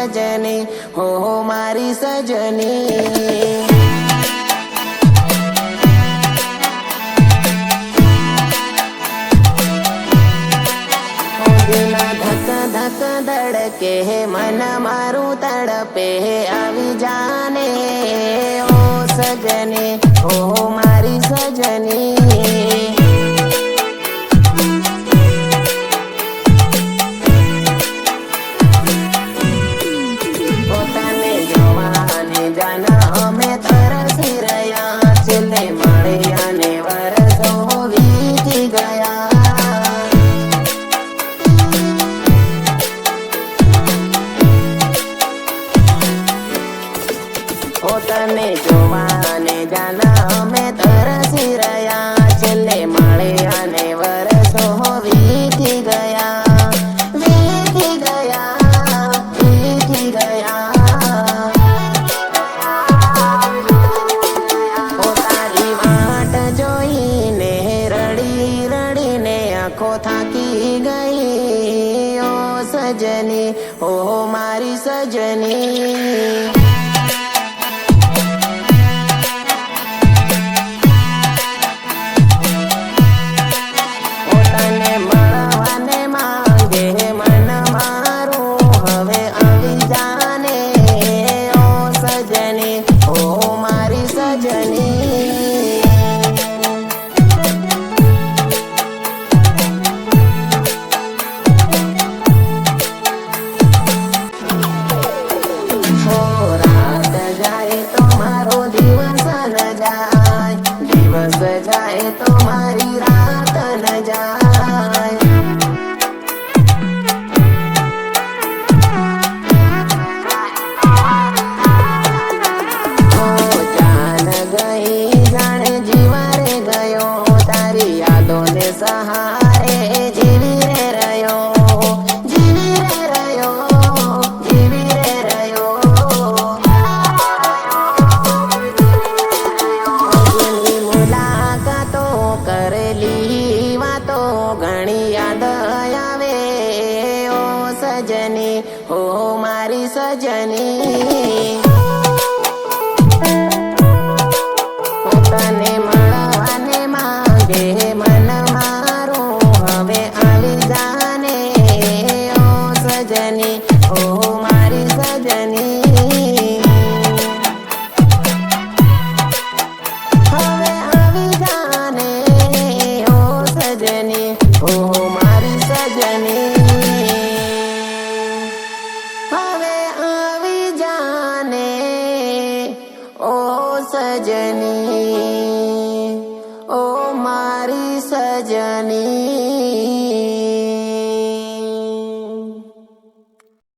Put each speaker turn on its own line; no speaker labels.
सजनी हो मारी सजनी। धक धक धड़के मन मारू तड़पे आवी जाने ओ सजनी ओ मारी सजनी। पोताने जोवाने जाना अमे तरसी रया छेल्ले मळ्या ने वरसो वीती गया। पोताने जोवाने जाना अमे तरसी रया छेल्ले मळ्या ने वरसो वीती गया वीती गया वीती गया। पोतानी वाट जोईने रड़ी रड़ीने आँखों थाकी गई ओ सजनी ओ मारी सजनी। दिवस जाए तो मारी रात न जाए। ओ जान गई जाने जीवा रे गयो तारी यादों ने सहारे जीवी रे रयो जीवी रे रयो जीवी रे रयो। करेली वातो घणी याद आवे ओ सजनी हो मारी सजनी। पोताने मळवाने मागे मन मारू हवे आवी जाने ओ सजनी हो मारी सजनी। ओ मारी सजनी हवे आवी जाने ओ सजनी।